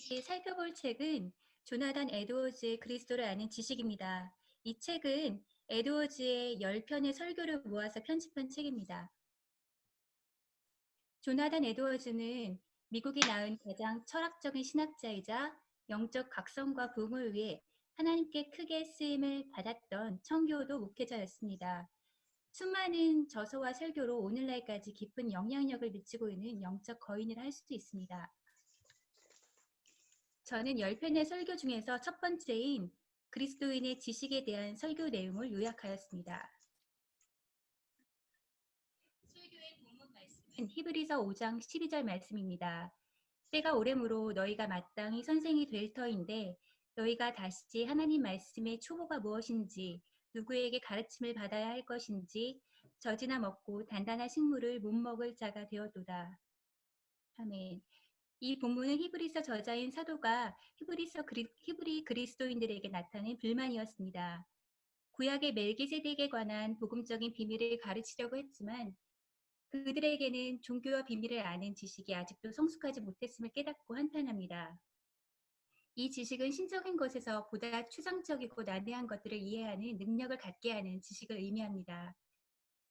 살펴볼 책은 조나단 에드워즈의 그리스도를 아는 지식입니다. 이 책은 에드워즈의 10편의 설교를 모아서 편집한 책입니다. 조나단 에드워즈는 미국이 낳은 가장 철학적인 신학자이자 영적 각성과 부흥을 위해 하나님께 크게 쓰임을 받았던 청교도 목회자였습니다. 수많은 저서와 설교로 오늘날까지 깊은 영향력을 미치고 있는 영적 거인을 할 수 있습니다. 저는 10편의 설교 중에서 첫 번째인 그리스도인의 지식에 대한 설교 내용을 요약하였습니다. 설교의 본문 말씀은 히브리서 5장 12절 말씀입니다. 때가 오래므로 너희가 마땅히 선생이 될 터인데 너희가 다시 하나님 말씀의 초보가 무엇인지 누구에게 가르침을 받아야 할 것인지 젖이나 먹고 단단한 식물을 못 먹을 자가 되었도다. 아멘. 이 본문은 히브리서 저자인 사도가 히브리 그리스도인들에게 나타낸 불만이었습니다. 구약의 멜기세덱에 관한 복음적인 비밀을 가르치려고 했지만 그들에게는 종교와 비밀을 아는 지식이 아직도 성숙하지 못했음을 깨닫고 한탄합니다. 이 지식은 신적인 것에서 보다 추상적이고 난해한 것들을 이해하는 능력을 갖게 하는 지식을 의미합니다.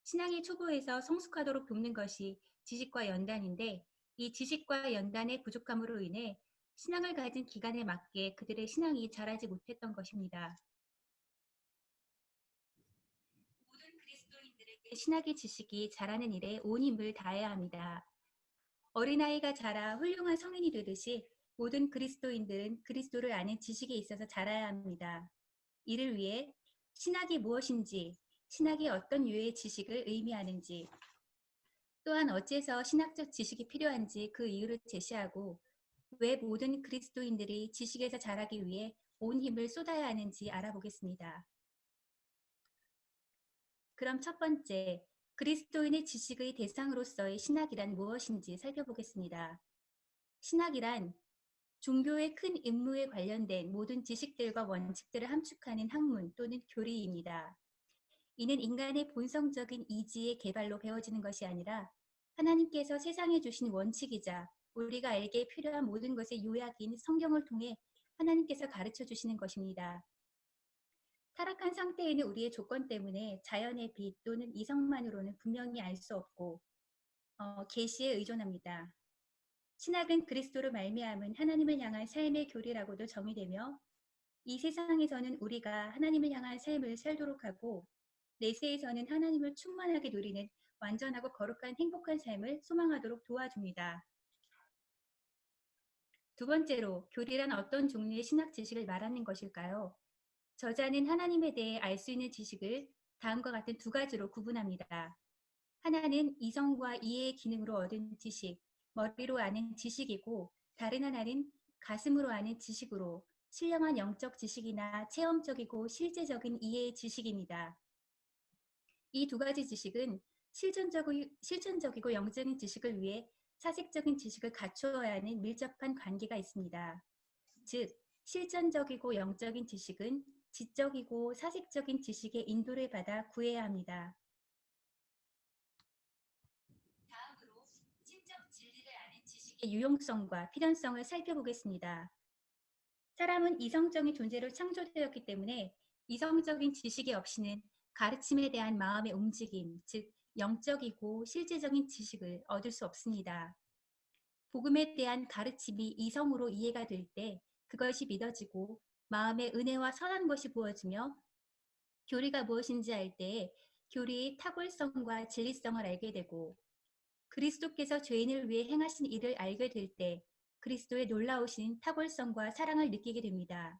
신앙의 초보에서 성숙하도록 돕는 것이 지식과 연단인데 이 지식과 연단의 부족함으로 인해 신앙을 가진 기간에 맞게 그들의 신앙이 자라지 못했던 것입니다. 모든 그리스도인들에게 신학의 지식이 자라는 일에 온 힘을 다해야 합니다. 어린아이가 자라 훌륭한 성인이 되듯이 모든 그리스도인들은 그리스도를 아는 지식에 있어서 자라야 합니다. 이를 위해 신학이 무엇인지, 신학이 어떤 유의 지식을 의미하는지, 또한 어째서 신학적 지식이 필요한지 그 이유를 제시하고 왜 모든 그리스도인들이 지식에서 자라기 위해 온 힘을 쏟아야 하는지 알아보겠습니다. 그럼 첫 번째, 그리스도인의 지식의 대상으로서의 신학이란 무엇인지 살펴보겠습니다. 신학이란 종교의 큰 임무에 관련된 모든 지식들과 원칙들을 함축하는 학문 또는 교리입니다. 이는 인간의 본성적인 이지의 개발로 배워지는 것이 아니라 하나님께서 세상에 주신 원칙이자 우리가 알기에 필요한 모든 것의 요약인 성경을 통해 하나님께서 가르쳐 주시는 것입니다. 타락한 상태에는 우리의 조건 때문에 자연의 빛 또는 이성만으로는 분명히 알 수 없고 계시에 의존합니다. 신학은 그리스도로 말미암은 하나님을 향한 삶의 교리라고도 정의되며 이 세상에서는 우리가 하나님을 향한 삶을 살도록 하고 내세에서는 하나님을 충만하게 누리는 완전하고 거룩한 행복한 삶을 소망하도록 도와줍니다. 두 번째로, 교리란 어떤 종류의 신학 지식을 말하는 것일까요? 저자는 하나님에 대해 알 수 있는 지식을 다음과 같은 두 가지로 구분합니다. 하나는 이성과 이해의 기능으로 얻은 지식, 머리로 아는 지식이고 다른 하나는 가슴으로 아는 지식으로 신령한 영적 지식이나 체험적이고 실제적인 이해의 지식입니다. 이 두 가지 지식은 실천적이고 영적인 지식을 위해 사색적인 지식을 갖추어야 하는 밀접한 관계가 있습니다. 즉, 실천적이고 영적인 지식은 지적이고 사색적인 지식의 인도를 받아 구해야 합니다. 다음으로 신적 진리를 아는 지식의 유용성과 필연성을 살펴보겠습니다. 사람은 이성적인 존재로 창조되었기 때문에 이성적인 지식이 없이는 가르침에 대한 마음의 움직임, 즉 영적이고 실제적인 지식을 얻을 수 없습니다. 복음에 대한 가르침이 이성으로 이해가 될 때 그것이 믿어지고 마음에 은혜와 선한 것이 부어지며 교리가 무엇인지 알 때 교리의 탁월성과 진리성을 알게 되고 그리스도께서 죄인을 위해 행하신 일을 알게 될 때 그리스도의 놀라우신 탁월성과 사랑을 느끼게 됩니다.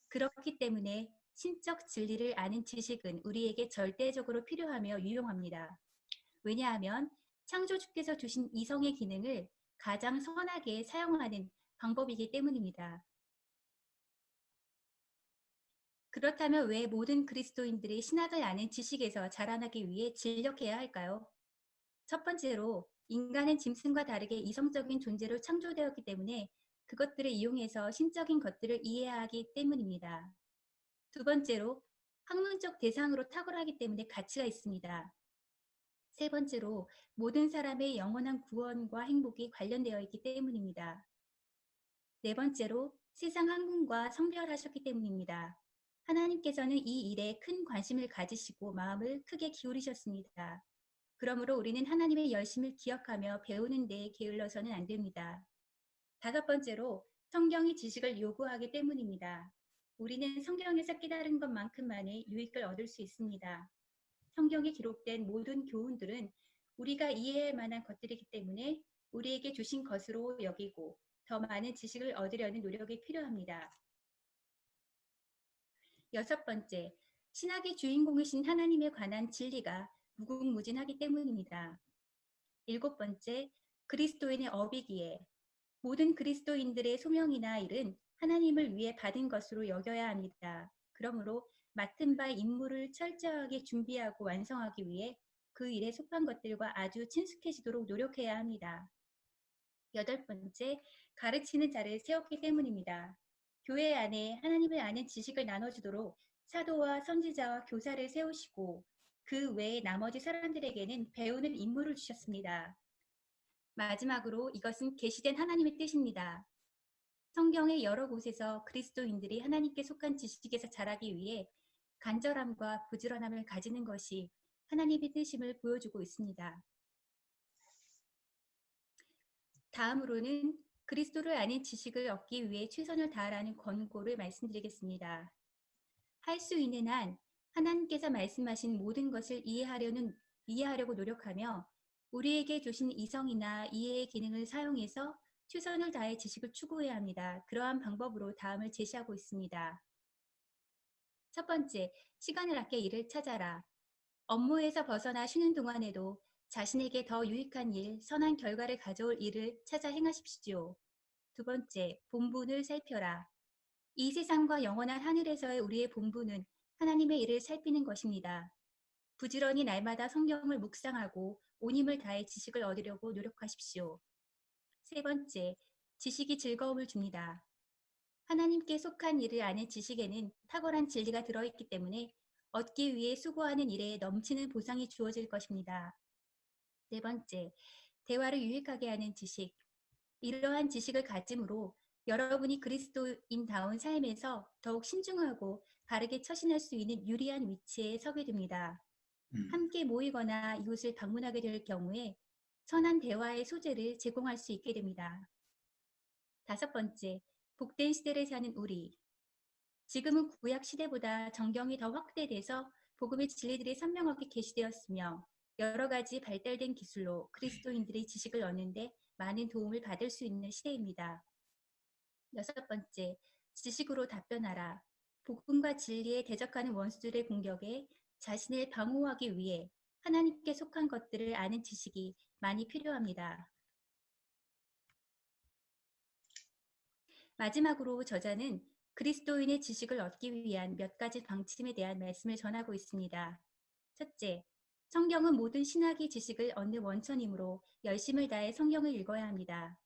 그렇기 때문에 신적 진리를 아는 지식은 우리에게 절대적으로 필요하며 유용합니다. 왜냐하면 창조주께서 주신 이성의 기능을 가장 선하게 사용하는 방법이기 때문입니다. 그렇다면 왜 모든 그리스도인들이 신학을 아는 지식에서 자라나기 위해 진력해야 할까요? 첫 번째로, 인간은 짐승과 다르게 이성적인 존재로 창조되었기 때문에 그것들을 이용해서 신적인 것들을 이해하기 때문입니다. 두 번째로, 학문적 대상으로 탁월하기 때문에 가치가 있습니다. 세 번째로, 모든 사람의 영원한 구원과 행복이 관련되어 있기 때문입니다. 네 번째로 세상 한군과 성별하셨기 때문입니다. 하나님께서는 이 일에 큰 관심을 가지시고 마음을 크게 기울이셨습니다. 그러므로 우리는 하나님의 열심을 기억하며 배우는 데 게을러서는 안 됩니다. 다섯 번째로 성경이 지식을 요구하기 때문입니다. 우리는 성경에서 깨달은 것만큼만의 유익을 얻을 수 있습니다. 성경에 기록된 모든 교훈들은 우리가 이해할 만한 것들이기 때문에 우리에게 주신 것으로 여기고 더 많은 지식을 얻으려는 노력이 필요합니다. 여섯 번째, 신학의 주인공이신 하나님에 관한 진리가 무궁무진하기 때문입니다. 일곱 번째, 그리스도인의 업이기에 모든 그리스도인들의 소명이나 일은 하나님을 위해 받은 것으로 여겨야 합니다. 그러므로 맡은 바 임무를 철저하게 준비하고 완성하기 위해 그 일에 속한 것들과 아주 친숙해지도록 노력해야 합니다. 여덟 번째, 가르치는 자를 세웠기 때문입니다. 교회 안에 하나님을 아는 지식을 나눠주도록 사도와 선지자와 교사를 세우시고 그 외에 나머지 사람들에게는 배우는 임무를 주셨습니다. 마지막으로 이것은 계시된 하나님의 뜻입니다. 성경의 여러 곳에서 그리스도인들이 하나님께 속한 지식에서 자라기 위해 간절함과 부지런함을 가지는 것이 하나님의 뜻임을 보여주고 있습니다. 다음으로는 그리스도를 아는 지식을 얻기 위해 최선을 다하라는 권고를 말씀드리겠습니다. 할 수 있는 한 하나님께서 말씀하신 모든 것을 이해하려고 노력하며 우리에게 주신 이성이나 이해의 기능을 사용해서 최선을 다해 지식을 추구해야 합니다. 그러한 방법으로 다음을 제시하고 있습니다. 첫 번째, 시간을 아껴 일을 찾아라. 업무에서 벗어나 쉬는 동안에도 자신에게 더 유익한 일, 선한 결과를 가져올 일을 찾아 행하십시오. 두 번째, 본분을 살펴라. 이 세상과 영원한 하늘에서의 우리의 본분은 하나님의 일을 살피는 것입니다. 부지런히 날마다 성경을 묵상하고 온 힘을 다해 지식을 얻으려고 노력하십시오. 세 번째, 지식이 즐거움을 줍니다. 하나님께 속한 일을 아는 지식에는 탁월한 진리가 들어있기 때문에 얻기 위해 수고하는 일에 넘치는 보상이 주어질 것입니다. 네 번째, 대화를 유익하게 하는 지식. 이러한 지식을 가짐으로 여러분이 그리스도인다운 삶에서 더욱 신중하고 바르게 처신할 수 있는 유리한 위치에 서게 됩니다. 함께 모이거나 이웃을 방문하게 될 경우에 선한 대화의 소재를 제공할 수 있게 됩니다. 다섯 번째, 복된 시대를 사는 우리. 지금은 구약 시대보다 정경이 더 확대돼서 복음의 진리들이 선명하게 계시되었으며 여러 가지 발달된 기술로 그리스도인들이 지식을 얻는데 많은 도움을 받을 수 있는 시대입니다. 여섯 번째, 지식으로 답변하라. 복음과 진리에 대적하는 원수들의 공격에 자신을 방어하기 위해 하나님께 속한 것들을 아는 지식이 많이 필요합니다. 마지막으로 저자는 그리스도인의 지식을 얻기 위한 몇 가지 방침에 대한 말씀을 전하고 있습니다. 첫째, 성경은 모든 신학의 지식을 얻는 원천이므로 열심을 다해 성경을 읽어야 합니다.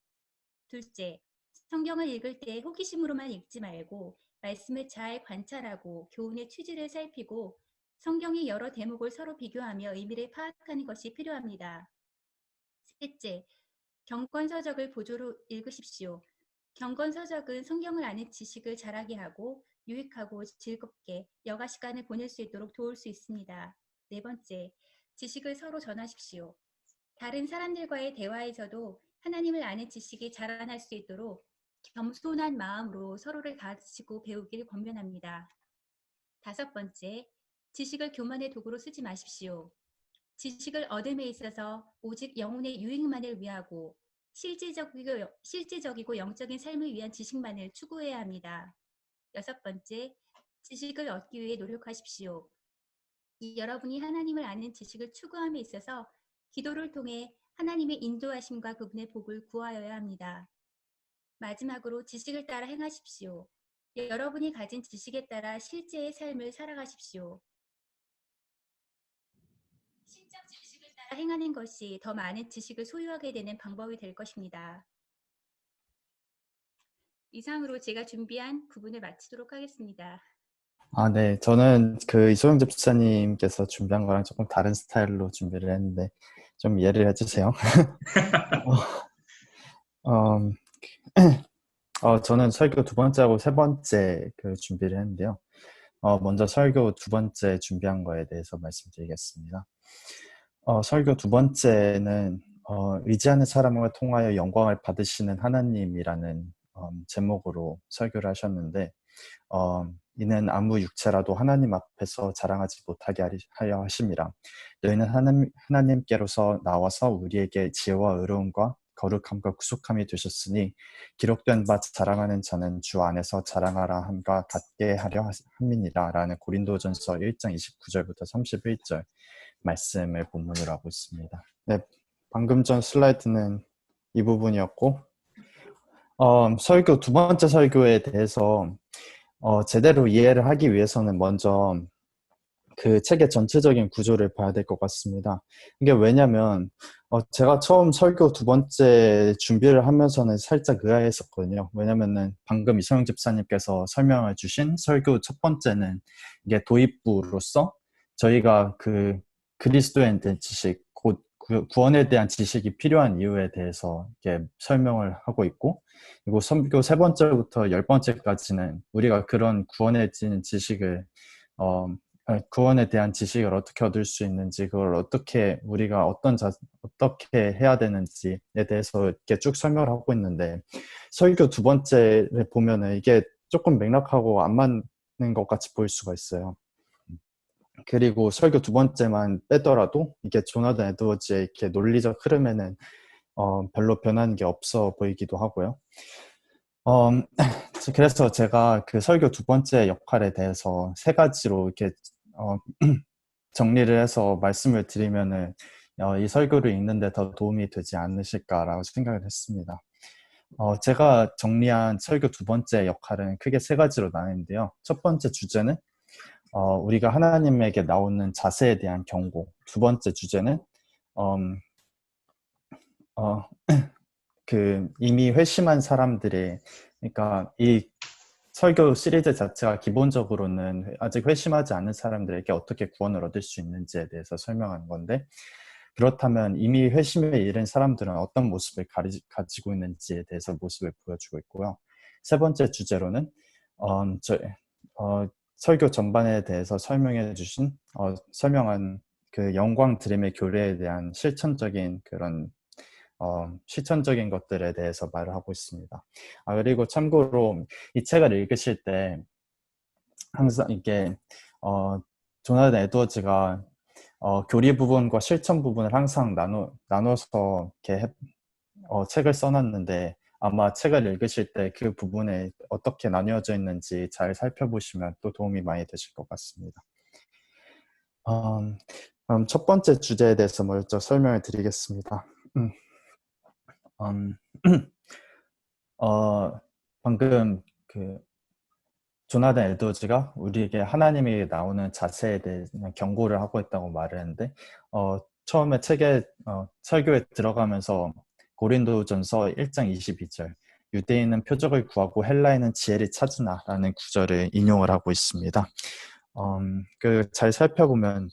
둘째, 성경을 읽을 때 호기심으로만 읽지 말고 말씀을 잘 관찰하고 교훈의 취지를 살피고 성경의 여러 대목을 서로 비교하며 의미를 파악하는 것이 필요합니다. 셋째, 경건서적을 보조로 읽으십시오. 경건서적은 성경을 아는 지식을 자라게 하고 유익하고 즐겁게 여가 시간을 보낼 수 있도록 도울 수 있습니다. 네 번째, 지식을 서로 전하십시오. 다른 사람들과의 대화에서도 하나님을 아는 지식이 자라날 수 있도록 겸손한 마음으로 서로를 가르치고 배우길 권면합니다. 다섯 번째, 지식을 교만의 도구로 쓰지 마십시오. 지식을 얻음에 있어서 오직 영혼의 유익만을 위하고 실제적이고 영적인 삶을 위한 지식만을 추구해야 합니다. 여섯 번째, 지식을 얻기 위해 노력하십시오. 여러분이 하나님을 아는 지식을 추구함에 있어서 기도를 통해 하나님의 인도하심과 그분의 복을 구하여야 합니다. 마지막으로 지식을 따라 행하십시오. 여러분이 가진 지식에 따라 실제의 삶을 살아가십시오. 신적 지식을 따라 행하는 것이 더 많은 지식을 소유하게 되는 방법이 될 것입니다. 이상으로 제가 준비한 부분을 마치도록 하겠습니다. 아, 네. 저는 그 이소영 집사님께서 준비한 거랑 조금 다른 스타일로 준비를 했는데 좀 이해를 해주세요. 어, 저는 설교 두 번째하고 세 번째 그 준비를 했는데요. 먼저 설교 두 번째 준비한 거에 대해서 말씀드리겠습니다. 설교 두 번째는 의지하는 사람을 통하여 영광을 받으시는 하나님이라는 제목으로 설교를 하셨는데, 이는 아무 육체라도 하나님 앞에서 자랑하지 못하게 하려 하심이라. 너희는 하나님께로서 나와서 우리에게 지혜와 의로움과 거룩함과 구속함이 되셨으니 기록된 바 자랑하는 자는 주 안에서 자랑하라 함과 같게 하려 함이니라 라는 고린도전서 1장 29절부터 31절 말씀을 본문으로 하고 있습니다. 네, 방금 전 슬라이드는 이 부분이었고, 설교 두 번째 설교에 대해서 제대로 이해를 하기 위해서는 먼저 그 책의 전체적인 구조를 봐야 될 것 같습니다. 이게 왜냐면 제가 처음 설교 두 번째 준비를 하면서는 살짝 의아했었거든요. 왜냐면은 방금 이성영 집사님께서 설명해 주신 설교 첫 번째는 이게 도입부로서 저희가 그 그리스도에 대한 지식, 곧 구원에 대한 지식이 필요한 이유에 대해서 이렇게 설명을 하고 있고, 그리고 설교 세 번째부터 열 번째까지는 우리가 그런 구원에 대한 지식을 구원에 대한 지식을 어떻게 얻을 수 있는지, 그걸 어떻게 우리가 어떻게 해야 되는지에 대해서 이렇게 쭉 설명을 하고 있는데, 설교 두 번째를 보면은 이게 조금 맥락하고 안 맞는 것 같이 보일 수가 있어요. 그리고 설교 두 번째만 빼더라도 이게 조나단 에드워즈의 이렇게 논리적 흐름에는 별로 변하는 게 없어 보이기도 하고요. 그래서 제가 그 설교 두 번째 역할에 대해서 세 가지로 이렇게 정리를 해서 말씀을 드리면은 이 설교를 읽는데 더 도움이 되지 않으실까라고 생각을 했습니다. 제가 정리한 설교 두 번째 역할은 크게 세 가지로 나뉘는데요. 첫 번째 주제는 우리가 하나님에게 나오는 자세에 대한 경고. 두 번째 주제는 그 이미 회심한 사람들의, 그러니까 이 설교 시리즈 자체가 기본적으로는 아직 회심하지 않은 사람들에게 어떻게 구원을 얻을 수 있는지에 대해서 설명하는 건데, 그렇다면 이미 회심에 이른 사람들은 어떤 모습을 가지고 있는지에 대해서 모습을 보여주고 있고요. 세 번째 주제로는 설교 전반에 대해서 설명한 그 영광 드림의 교례에 대한 실천적인 그런 실천적인 것들에 대해서 말을 하고 있습니다. 그리고 참고로 이 책을 읽으실 때 항상 이게 조나단 에드워즈가 교리 부분과 실천 부분을 항상 나눠서 이렇게 책을 써놨는데, 아마 책을 읽으실 때 그 부분에 어떻게 나뉘어져 있는지 잘 살펴보시면 또 도움이 많이 되실 것 같습니다. 그럼 첫 번째 주제에 대해서 먼저 설명을 드리겠습니다. 방금 그 조나단 에드워즈가 우리에게 하나님이 나오는 자세에 대해 경고를 하고 있다고 말을 했는데, 처음에 설교에 들어가면서 고린도전서 1장 22절 유대인은 표적을 구하고 헬라인은 지혜를 찾으나 라는 구절을 인용을 하고 있습니다. 잘 살펴보면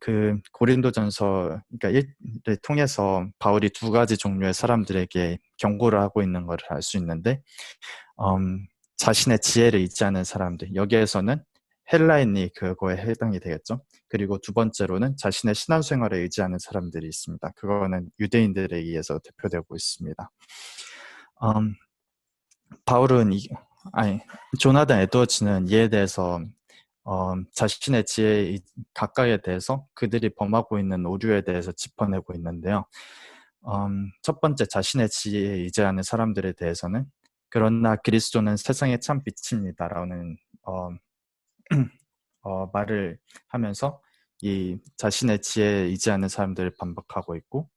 그 고린도전서 그러니까 1을 통해서 바울이 두 가지 종류의 사람들에게 경고를 하고 있는 것을 알 수 있는데, 자신의 지혜를 잊지 않은 사람들, 여기에서는 헬라인이 그거에 해당이 되겠죠. 그리고 두 번째로는 자신의 신앙생활에 의지하는 사람들이 있습니다. 그거는 유대인들에 의해서 대표되고 있습니다. 조나단 에드워즈는 이에 대해서 자신의 지혜 각각에 대해서 그들이 범하고 있는 오류에 대해서 짚어내고 있는데요. 첫 번째, 자신의 지혜에 의지하는 사람들에 대해서는 그러나 그리스도는 세상의 참 빛입니다라는 말을 하면서 이 자신의 지혜에 의지하는 사람들을 반박하고 있고,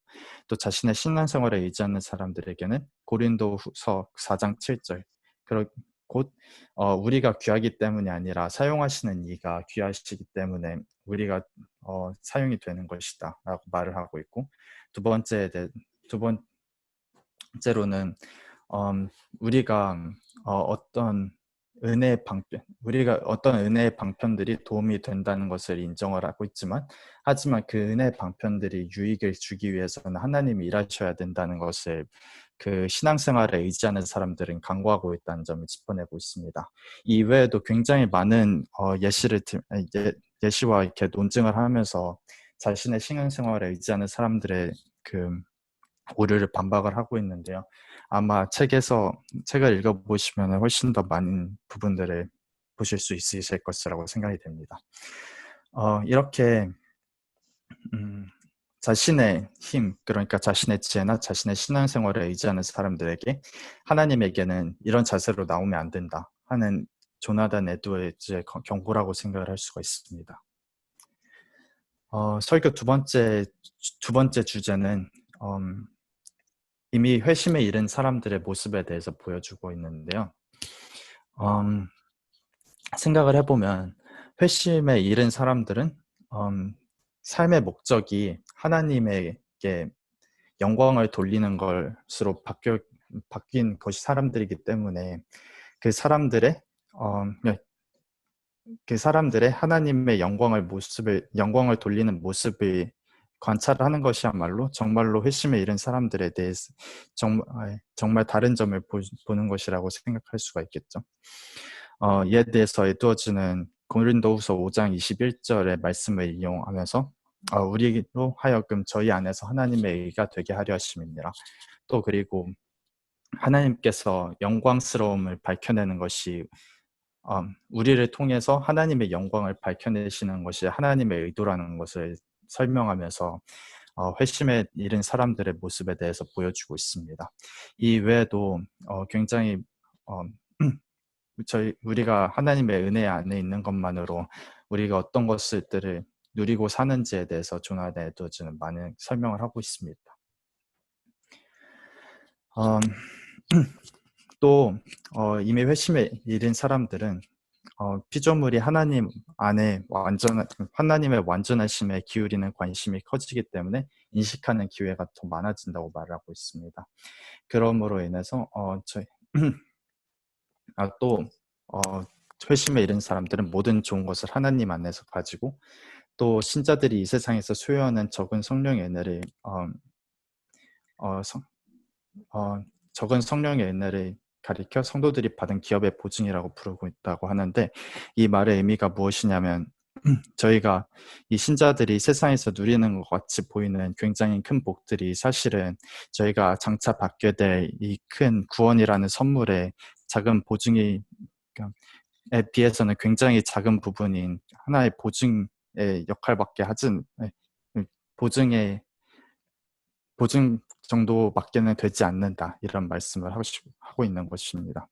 또 자신의 신앙생활에 의지하는 사람들에게는 고린도후서 4장 7절 곧 우리가 귀하기 때문이 아니라 사용하시는 이가 귀하시기 때문에 우리가 사용이 되는 것이다 라고 말을 하고 있고, 두 번째로는 우리가 어떤 은혜의 방편들이 도움이 된다는 것을 인정을 하고 있지만, 하지만 그 은혜의 방편들이 유익을 주기 위해서는 하나님이 일하셔야 된다는 것을 그 신앙생활에 의지하는 사람들은 간구하고 있다는 점을 짚어내고 있습니다. 이외에도 굉장히 많은 예시와 이렇게 논증을 하면서 자신의 신앙생활에 의지하는 사람들의 그 오류를 반박을 하고 있는데요. 아마 책을 읽어보시면 훨씬 더 많은 부분들을 보실 수 있으실 것이라고 생각이 됩니다. 이렇게 자신의 힘, 그러니까 자신의 지혜나 자신의 신앙생활에 의지하는 사람들에게 하나님에게는 이런 자세로 나오면 안 된다 하는 조나단 에드워즈의 경고라고 생각을 할 수가 있습니다. 설교 두 번째 주제는 이미 회심에 이른 사람들의 모습에 대해서 보여주고 있는데요. 생각을 해보면 회심에 이른 사람들은 삶의 목적이 하나님에게 영광을 돌리는 것으로 바뀐 것이 사람들이기 때문에 그 사람들의 하나님의 영광을 돌리는 모습을 관찰하는 것이야말로 정말로 회심에 이른 사람들에 대해서 정말 다른 점을 보는 것이라고 생각할 수가 있겠죠. 이에 대해서 에드워즈는 고린도후서 5장 21절의 말씀을 이용하면서 우리로 하여금 저희 안에서 하나님의 의가 되게 하려 하심이니라. 또 그리고 하나님께서 영광스러움을 밝혀내는 것이 우리를 통해서 하나님의 영광을 밝혀내시는 것이 하나님의 의도라는 것을 설명하면서 회심에 이른 사람들의 모습에 대해서 보여주고 있습니다. 이 외에도 굉장히 우리가 하나님의 은혜 안에 있는 것만으로 우리가 어떤 것들을 누리고 사는지에 대해서 조나단 에드워즈는 많은 설명을 하고 있습니다. 또 이미 회심에 이른 사람들은 피조물이 하나님의 완전하심에 기울이는 관심이 커지기 때문에 인식하는 기회가 더 많아진다고 말하고 있습니다. 그러므로 인해서 또 회심에 이른 사람들은 모든 좋은 것을 하나님 안에서 가지고 또 신자들이 이 세상에서 소유하는 적은 성령의 은혜를 가리켜 성도들이 받은 기업의 보증이라고 부르고 있다고 하는데, 이 말의 의미가 무엇이냐면 저희가 이 신자들이 세상에서 누리는 것 같이 보이는 굉장히 큰 복들이 사실은 저희가 장차 받게 될 이 큰 구원이라는 선물의 작은 보증에 비해서는 굉장히 작은 부분인 하나의 보증의 역할밖에 보증 정도밖에는 되지 않는다, 이런 말씀을 하고 있는 것입니다.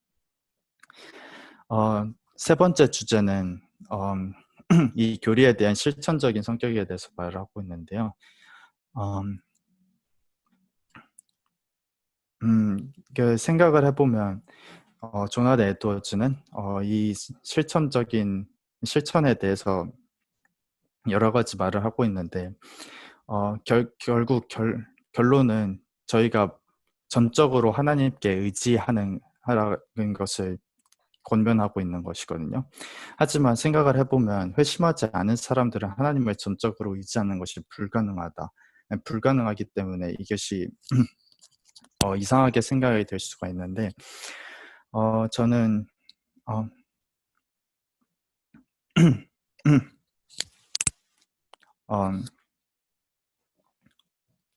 세 번째 주제는 이 교리에 대한 실천적인 성격에 대해서 말을 하고 있는데요. 생각을 해보면 조나단 에드워즈는 이 실천에 대해서 여러 가지 말을 하고 있는데 결국 결론은 저희가 전적으로 하나님께 의지하는 것을 권면하고 있는 것이거든요. 하지만 생각을 해보면 회심하지 않은 사람들은 하나님을 전적으로 의지하는 것이 불가능하기 때문에 이것이 이상하게 생각이 될 수가 있는데 저는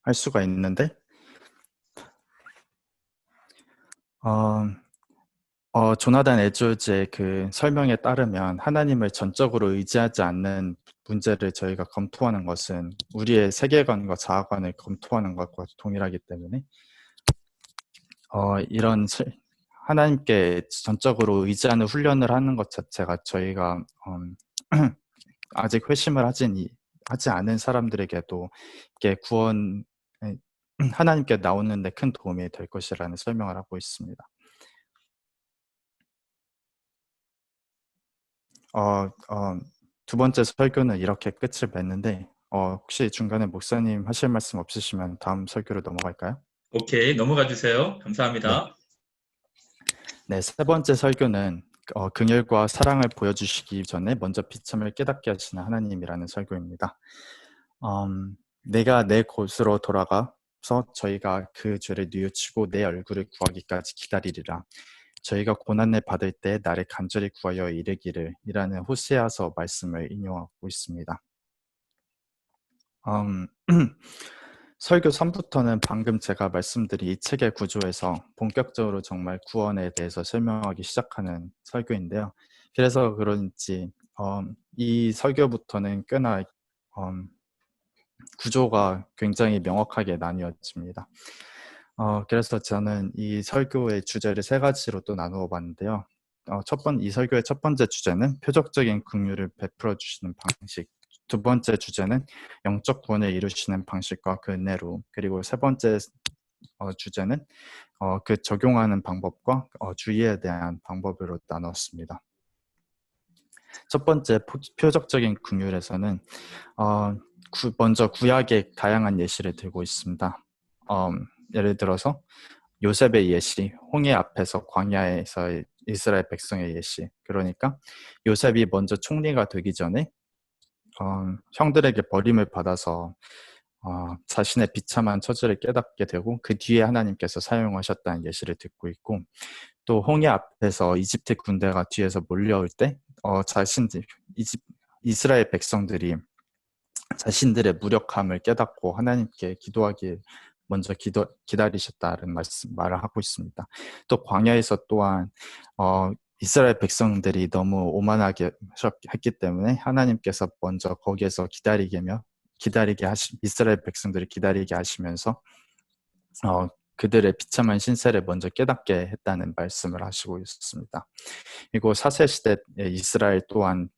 할 수가 있는데 조나단 에드워즈의 그 설명에 따르면 하나님을 전적으로 의지하지 않는 문제를 저희가 검토하는 것은 우리의 세계관과 자아관을 검토하는 것과 동일하기 때문에 이런 하나님께 전적으로 의지하는 훈련을 하는 것 자체가 저희가 아직 회심을 하지 않은 사람들에게도 이게 하나님께 나오는 데 큰 도움이 될 것이라는 설명을 하고 있습니다. 두 번째 설교는 이렇게 끝을 맺는데 혹시 중간에 목사님 하실 말씀 없으시면 다음 설교로 넘어갈까요? 오케이, 넘어가 주세요. 감사합니다. 네, 세 번째 설교는 긍휼과 사랑을 보여주시기 전에 먼저 비참을 깨닫게 하시는 하나님이라는 설교입니다. 내가 내 곳으로 돌아가 앞서 저희가 그 죄를 뉘우치고 내 얼굴을 구하기까지 기다리리라. 저희가 고난을 받을 때 나를 간절히 구하여 이르기를 이라는 호세아서 말씀을 인용하고 있습니다. 설교 3부터는 방금 제가 말씀드린 이 책의 구조에서 본격적으로 정말 구원에 대해서 설명하기 시작하는 설교인데요. 그래서 그런지 이 설교부터는 꽤나 구조가 굉장히 명확하게 나뉘어집니다. 그래서 저는 이 설교의 주제를 세 가지로 또 나누어 봤는데요. 이 설교의 첫 번째 주제는 표적적인 긍휼을 베풀어 주시는 방식, 두 번째 주제는 영적 구원을 이루시는 방식과 그 은혜로, 그리고 세 번째 주제는 그 적용하는 방법과 주의에 대한 방법으로 나눴습니다. 첫 번째 표적적인 긍휼에서는 먼저 구약의 다양한 예시를 들고 있습니다. 예를 들어서 요셉의 예시, 홍해 앞에서 광야에서 이스라엘 백성의 예시. 그러니까 요셉이 먼저 총리가 되기 전에 형들에게 버림을 받아서 자신의 비참한 처지를 깨닫게 되고 그 뒤에 하나님께서 사용하셨다는 예시를 듣고 있고, 또 홍해 앞에서 이집트 군대가 뒤에서 몰려올 때 이스라엘 백성들이 자신들의 무력함을 깨닫고 하나님께 기도하기 먼저 기다리셨다는 말을 하고 있습니다. 또 광야에서 또한 이스라엘 백성들이 너무 오만하게 했기 때문에 하나님께서 먼저 거기에서 이스라엘 백성들을 기다리게 하시면서 그들의 비참한 신세를 먼저 깨닫게 했다는 말씀을 하시고 있습니다. 그리고 사세시대 이스라엘 또한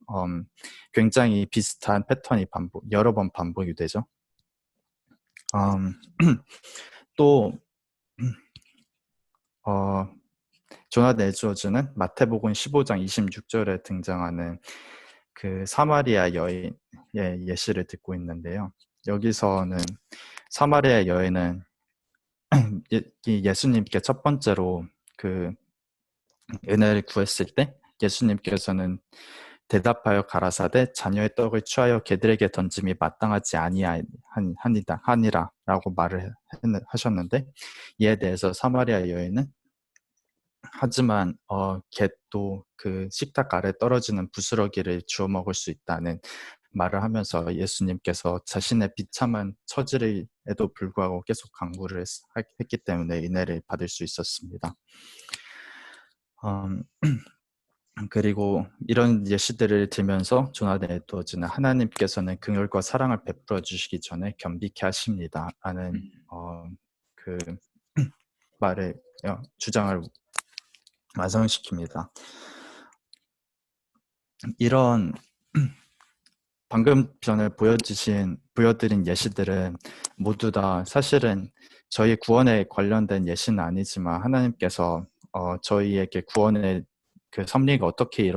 굉장히 비슷한 패턴이 여러 번 반복이 되죠. 또 조나단 에드워즈는 마태복음 15장 26절에 등장하는 그 사마리아 여인의 예시를 듣고 있는데요. 여기서는 사마리아 여인은 예수님께 첫 번째로 그 은혜를 구했을 때 예수님께서는 대답하여 가라사대 자녀의 떡을 취하여 개들에게 던짐이 마땅하지 아니하니라 라고 말을 하셨는데, 이에 대해서 사마리아 여인은 하지만 개도 그 식탁 아래 떨어지는 부스러기를 주워 먹을 수 있다는 말을 하면서 예수님께서 자신의 비참한 처지에도 불구하고 계속 강구를 했기 때문에 은혜를 받을 수 있었습니다. 그리고 이런 예시들을 들면서 조나단 에드워즈는 하나님께서는 긍휼과 사랑을 베풀어 주시기 전에 겸비케 하십니다 라는 그 말을 주장을 완성시킵니다. 이런 방금 전에 보여드린 예시들은 모두 다 사실은 저희 구원에 관련된 예시는 아니지만 하나님께서 저희에게 구원의 그 섭리가 어떻게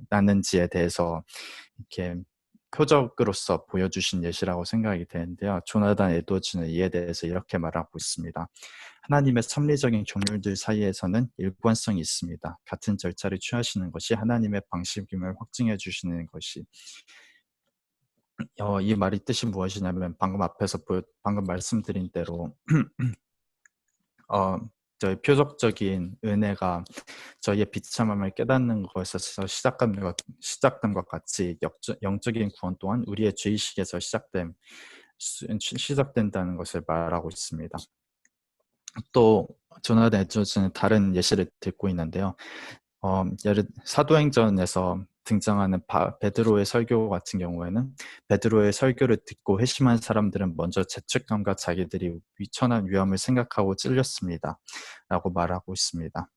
나는지에 대해서 이렇게 표적으로서 보여주신 예시라고 생각이 되는데요. 조나단 에드워즈는 이에 대해서 이렇게 말하고 있습니다. 하나님의 섭리적인 경륜들 사이에서는 일관성이 있습니다. 같은 절차를 취하시는 것이 하나님의 방식임을 확증해 주시는 것이. 이 말의 뜻이 무엇이냐면 방금 말씀드린 대로 저희 표적적인 은혜가 저희의 비참함을 깨닫는 것에서 시작됨과 같이 영적인 구원 또한 우리의 죄의식에서 시작된다는 것을 말하고 있습니다. 또 조나단 에드워즈는 다른 예시를 듣고 있는데요. 사도행전에서 등장하는 베드로의 설교 같은 경우에는 베드로의 설교를 듣고 회심한 사람들은 먼저 죄책감과 자기들이 위천한 위험을 생각하고 찔렸습니다 라고 말하고 있습니다.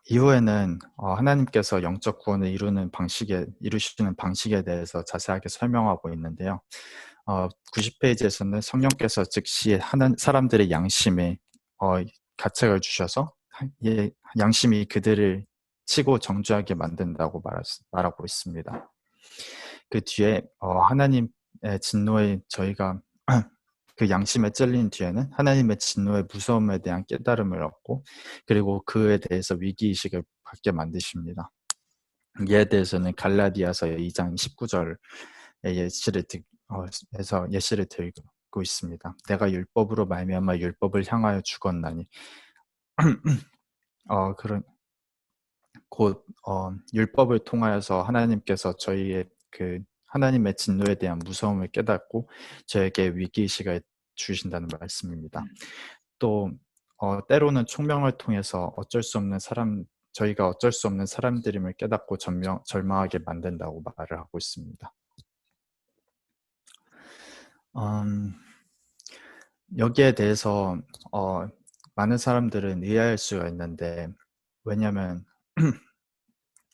이후에는 하나님께서 영적 구원을 이루시는 방식에 대해서 자세하게 설명하고 있는데요. 90페이지에서는 성령께서 즉시 사람들의 양심에 가책을 주셔서 양심이 그들을 치고 정죄하게 만든다고 말하고 있습니다. 그 뒤에 하나님의 진노에 저희가 그 양심에 찔린 뒤에는 하나님의 진노의 무서움에 대한 깨달음을 얻고 그리고 그에 대해서 위기의식을 갖게 만드십니다. 이에 대해서는 갈라디아서 2장 19절의 예시를 들고 있습니다. 내가 율법으로 말미암아 율법을 향하여 죽었나니 곧 율법을 통하여서 하나님께서 저희의 그 하나님의 진노에 대한 무서움을 깨닫고 저에게 위기의식을 주신다는 말씀입니다. 또 때로는 총명을 통해서 저희가 어쩔 수 없는 사람들임을 깨닫고 절망하게 만든다고 말을 하고 있습니다. 여기에 대해서 많은 사람들은 의아할 수가 있는데, 왜냐하면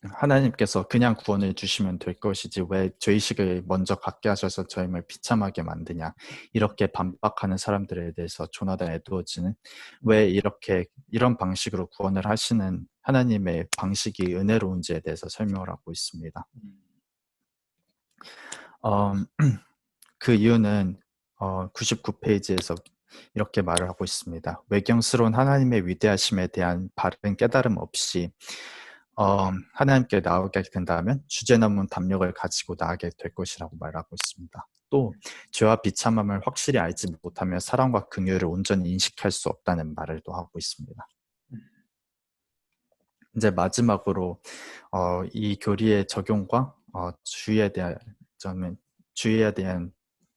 하나님께서 그냥 구원을 주시면 될 것이지 왜 죄의식을 먼저 갖게 하셔서 저희를 비참하게 만드냐, 이렇게 반박하는 사람들에 대해서 조나단 에드워즈는 왜 이런 방식으로 구원을 하시는 하나님의 방식이 은혜로운지에 대해서 설명을 하고 있습니다. 그 이유는 99페이지에서 이렇게 말을 하고 있습니다. 외경스러운 하나님의 위대하심에 대한 바른 깨달음 없이 하나님께 나오게 된다면 주제넘은 담력을 가지고 나아가게 될 것이라고 말하고 있습니다. 또 죄와 비참함을 확실히 알지 못하면 사랑과 긍휼을 온전히 인식할 수 없다는 말을 또 하고 있습니다. 이제 마지막으로 이 교리의 적용과 주의해야 대한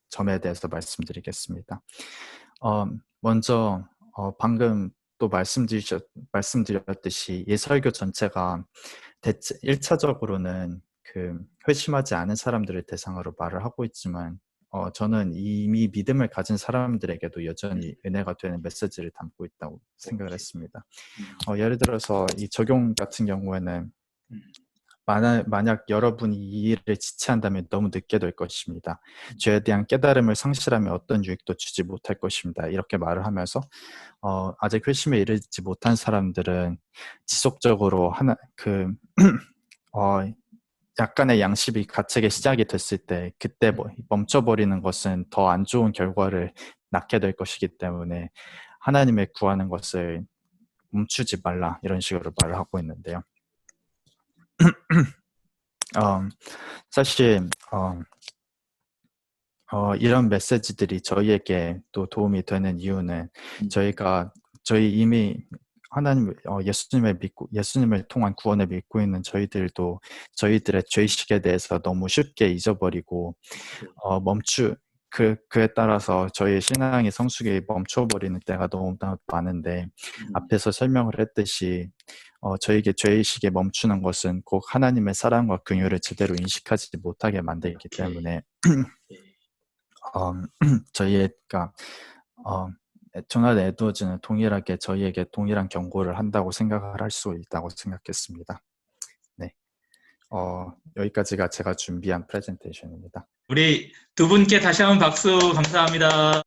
점에 대해서 말씀드리겠습니다. 먼저 방금 또 말씀드렸듯이 이 설교 전체가 1차적으로는 그 회심하지 않은 사람들을 대상으로 말을 하고 있지만 저는 이미 믿음을 가진 사람들에게도 여전히 은혜가 되는 메시지를 담고 있다고 생각을 했습니다. 예를 들어서 이 적용 같은 경우에는 만약 여러분이 이 일을 지체한다면 너무 늦게 될 것입니다. 죄에 대한 깨달음을 상실하면 어떤 유익도 주지 못할 것입니다. 이렇게 말을 하면서 아직 회심에 이르지 못한 사람들은 지속적으로 약간의 양심이 가책에 시작이 됐을 때 그때 멈춰버리는 것은 더 안 좋은 결과를 낳게 될 것이기 때문에 하나님의 구하는 것을 멈추지 말라, 이런 식으로 말을 하고 있는데요. 사실 이런 메시지들이 저희에게 또 도움이 되는 이유는 저희 이미 예수님을 통한 구원을 믿고 있는 저희들도 저희들의 죄의식에 대해서 너무 쉽게 잊어버리고 그에 따라서 저희의 신앙의 성숙이 멈춰버리는 때가 너무 많은데, 앞에서 설명을 했듯이 저에게 죄의식에 멈추는 것은 곧 하나님의 사랑과 긍휼을 제대로 인식하지 못하게 만들기 때문에 저희가 조나단 에드워즈는 동일하게 저희에게 동일한 경고를 한다고 생각을 할 수 있다고 생각했습니다. 네, 여기까지가 제가 준비한 프레젠테이션입니다. 우리 두 분께 다시 한번 박수 감사합니다.